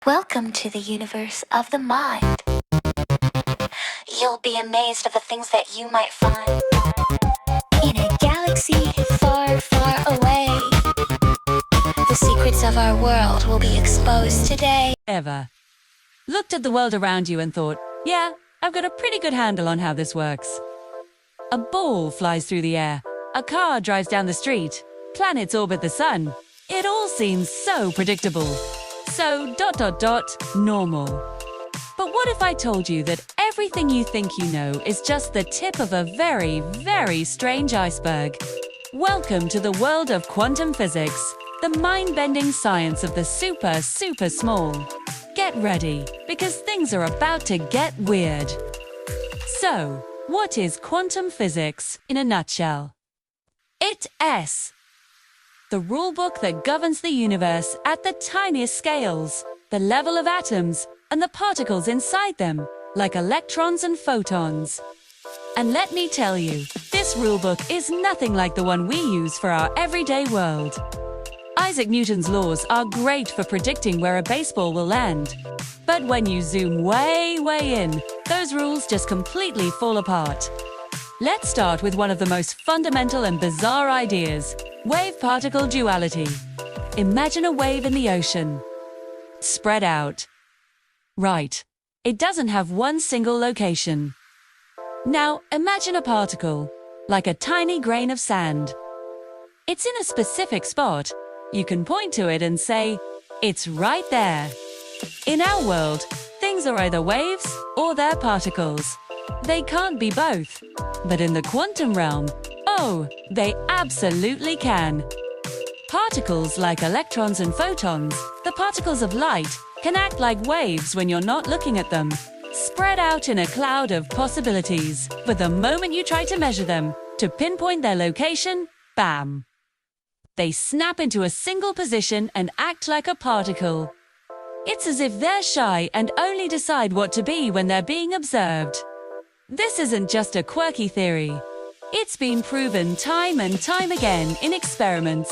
Welcome to the universe of the mind. You'll be amazed at the things that you might find in a galaxy far, far away. The secrets of our world will be exposed today. Ever looked at the world around you and thought, yeah, I've got a pretty good handle on how this works. A ball flies through the air, a car drives down the street, planets orbit the sun. It all seems so predictable. So ... normal. But what if I told you that everything you think you know is just the tip of a very, very strange iceberg? Welcome to the world of quantum physics, the mind-bending science of the super, super small. Get ready, because things are about to get weird. So, what is quantum physics in a nutshell? It's the rulebook that governs the universe at the tiniest scales, the level of atoms, and the particles inside them, like electrons and photons. And let me tell you, this rulebook is nothing like the one we use for our everyday world. Isaac Newton's laws are great for predicting where a baseball will land. But when you zoom way, way in, those rules just completely fall apart. Let's start with one of the most fundamental and bizarre ideas: wave-particle duality. Imagine a wave in the ocean. Spread out. Right. It doesn't have one single location. Now, imagine a particle, like a tiny grain of sand. It's in a specific spot. You can point to it and say, it's right there. In our world, things are either waves or they're particles. They can't be both. But in the quantum realm, oh, they absolutely can. Particles like electrons and photons, the particles of light, can act like waves when you're not looking at them, spread out in a cloud of possibilities. But the moment you try to measure them, to pinpoint their location, bam! They snap into a single position and act like a particle. It's as if they're shy and only decide what to be when they're being observed. This isn't just a quirky theory. It's been proven time and time again in experiments.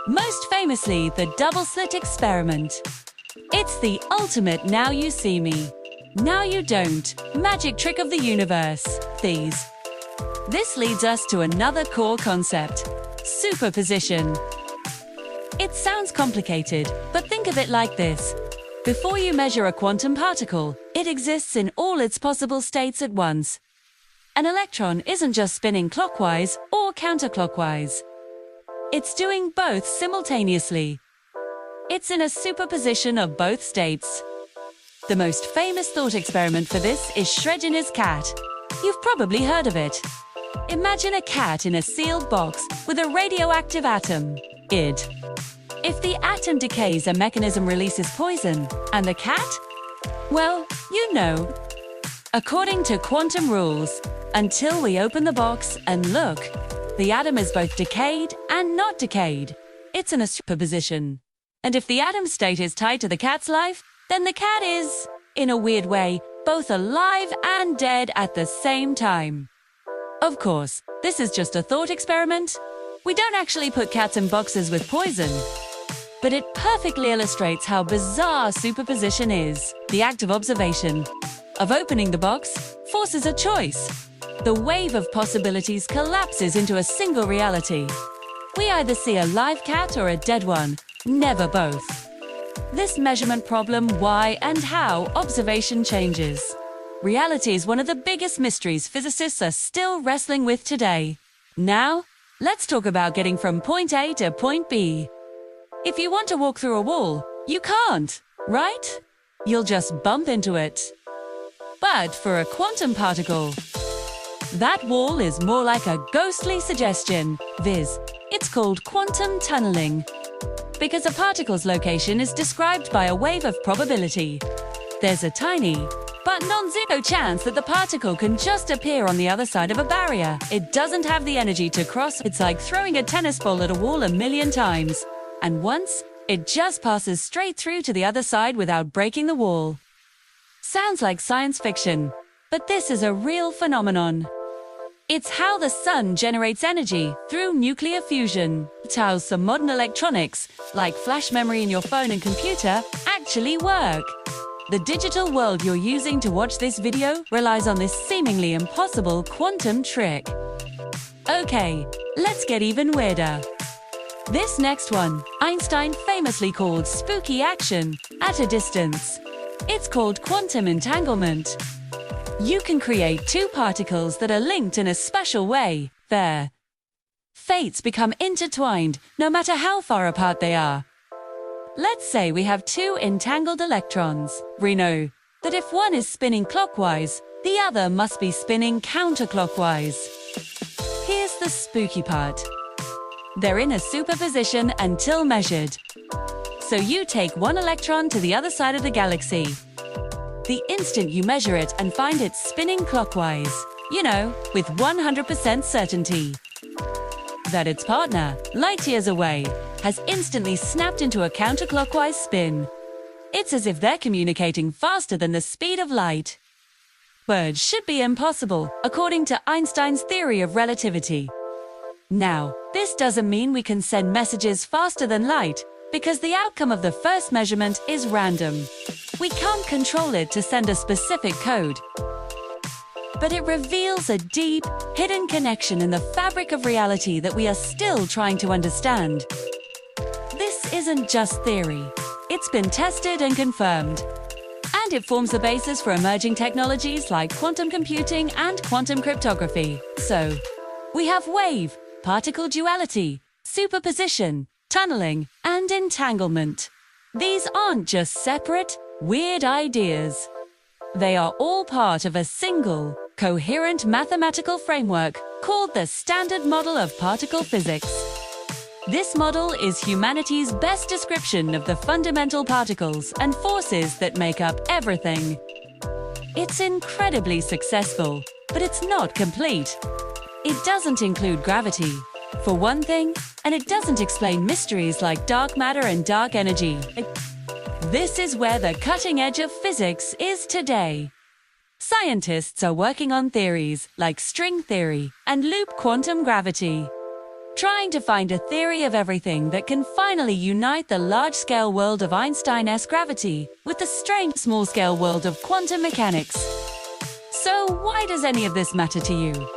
Most famously, the double-slit experiment. It's the ultimate now you see me, now you don't magic trick of the universe, these. This leads us to another core concept: superposition. It sounds complicated, but think of it like this. Before you measure a quantum particle, it exists in all its possible states at once. An electron isn't just spinning clockwise or counterclockwise. It's doing both simultaneously. It's in a superposition of both states. The most famous thought experiment for this is Schrödinger's cat. You've probably heard of it. Imagine a cat in a sealed box with a radioactive atom, id. If the atom decays, a mechanism releases poison. And the cat? Well, you know. According to quantum rules, until we open the box and look, the atom is both decayed and not decayed. It's in a superposition. And if the atom state is tied to the cat's life, then the cat is, in a weird way, both alive and dead at the same time. Of course, this is just a thought experiment. We don't actually put cats in boxes with poison. But it perfectly illustrates how bizarre superposition is. The act of observation, of opening the box, forces a choice. The wave of possibilities collapses into a single reality. We either see a live cat or a dead one, never both. This measurement problem, why and how observation changes. Reality is one of the biggest mysteries physicists are still wrestling with today. Now, let's talk about getting from point A to point B. If you want to walk through a wall, you can't, right? You'll just bump into it. But for a quantum particle, that wall is more like a ghostly suggestion, viz. It's called quantum tunneling. Because a particle's location is described by a wave of probability. There's a tiny, but non-zero chance that the particle can just appear on the other side of a barrier. It doesn't have the energy to cross. It's like throwing a tennis ball at a wall 1,000,000 times. And once, it just passes straight through to the other side without breaking the wall. Sounds like science fiction, but this is a real phenomenon. It's how the sun generates energy through nuclear fusion. It's how some modern electronics, like flash memory in your phone and computer, actually work. The digital world you're using to watch this video relies on this seemingly impossible quantum trick. Okay, let's get even weirder. This next one, Einstein famously called spooky action at a distance. It's called quantum entanglement. You can create two particles that are linked in a special way. Their fates become intertwined, no matter how far apart they are. Let's say we have two entangled electrons. We know that if one is spinning clockwise, the other must be spinning counterclockwise. Here's the spooky part. They're in a superposition until measured. So you take one electron to the other side of the galaxy. The instant you measure it and find it spinning clockwise, you know, with 100% certainty that its partner, light years away, has instantly snapped into a counterclockwise spin. It's as if they're communicating faster than the speed of light. Words should be impossible, according to Einstein's theory of relativity. Now, this doesn't mean we can send messages faster than light, because the outcome of the first measurement is random. We can't control it to send a specific code. But it reveals a deep, hidden connection in the fabric of reality that we are still trying to understand. This isn't just theory. It's been tested and confirmed. And it forms the basis for emerging technologies like quantum computing and quantum cryptography. So, we have wave, particle duality, superposition, tunneling, and entanglement. These aren't just separate, weird ideas. They are all part of a single, coherent mathematical framework called the Standard Model of Particle Physics. This model is humanity's best description of the fundamental particles and forces that make up everything. It's incredibly successful, but it's not complete. It doesn't include gravity, for one thing, and it doesn't explain mysteries like dark matter and dark energy. This is where the cutting edge of physics is today. Scientists are working on theories like string theory and loop quantum gravity, trying to find a theory of everything that can finally unite the large-scale world of Einstein-esque gravity with the strange small-scale world of quantum mechanics. So why does any of this matter to you?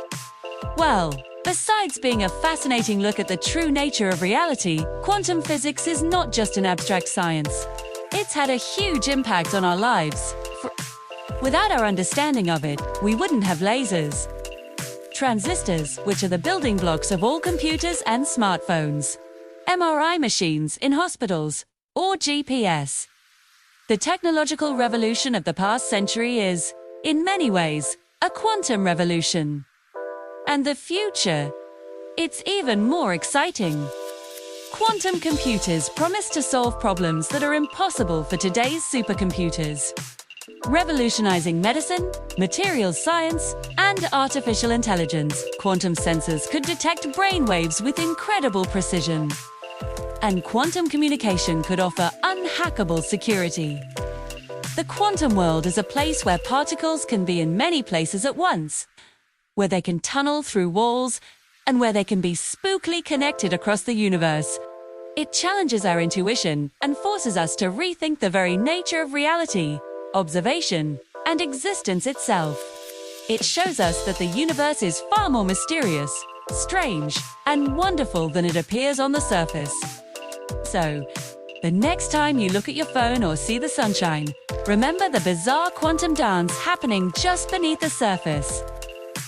Well, besides being a fascinating look at the true nature of reality, quantum physics is not just an abstract science. It's had a huge impact on our lives. Without our understanding of it, we wouldn't have lasers, transistors, which are the building blocks of all computers and smartphones, MRI machines in hospitals, or GPS. The technological revolution of the past century is, in many ways, a quantum revolution. And the future, it's even more exciting. Quantum computers promise to solve problems that are impossible for today's supercomputers, revolutionizing medicine, materials science, and artificial intelligence. Quantum sensors could detect brain waves with incredible precision. And quantum communication could offer unhackable security. The quantum world is a place where particles can be in many places at once, where they can tunnel through walls, and where they can be spookily connected across the universe. It challenges our intuition and forces us to rethink the very nature of reality, observation, and existence itself. It shows us that the universe is far more mysterious, strange, and wonderful than it appears on the surface. So, the next time you look at your phone or see the sunshine, remember the bizarre quantum dance happening just beneath the surface.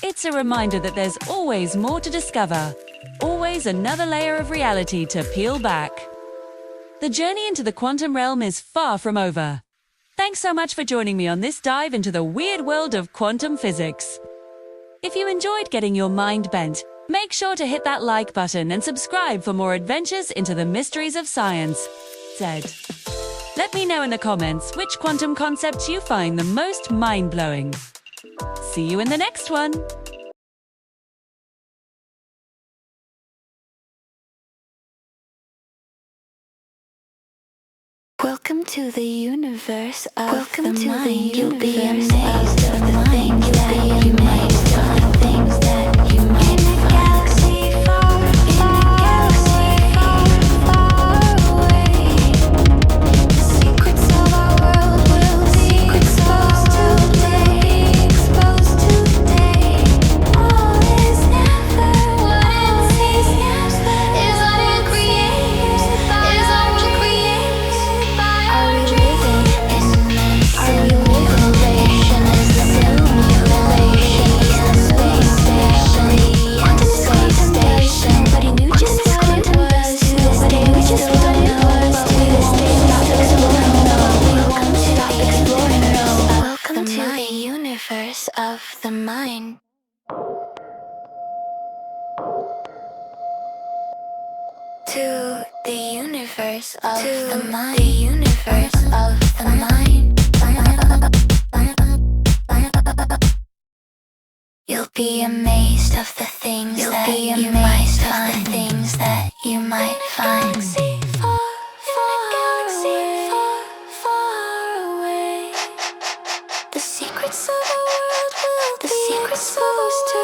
It's a reminder that there's always more to discover, always another layer of reality to peel back. The journey into the quantum realm is far from over. Thanks so much for joining me on this dive into the weird world of quantum physics. If you enjoyed getting your mind bent, make sure to hit that like button and subscribe for more adventures into the mysteries of science. Let me know in the comments which quantum concepts you find the most mind-blowing. See you in the next one! Welcome to the universe of the mind. You'll be amazed of the things that you might find, things that you mind. To the universe of the mind. The universe of the mind. You'll be amazed of the things that you might find. Things that you might find. Far, far away. The secrets of the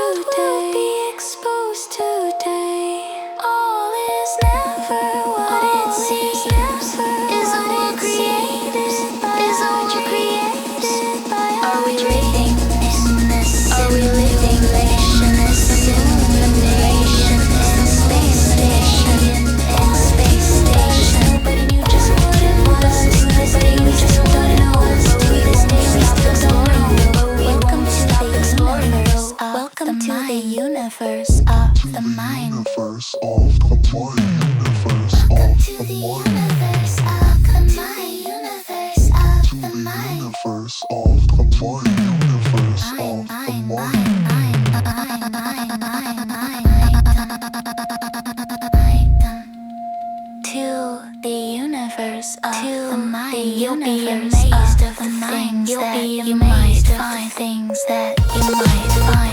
world will be exposed today. All is never what it seems. Is all created by Are we living in this? Are we living in this simulation? In space station. In space station. Nobody knew just what it was. Nobody knew just what it was. This day we stopped exploring. Welcome to the universe. Welcome to the universe of the mind. Universe of the mind. Universe of the mind. Universe of the mind. Universe of the mind. Universe of the mind. Universe of the mind. To the universe of the mind. You'll be amazed of the things that you might find. Things that you might find.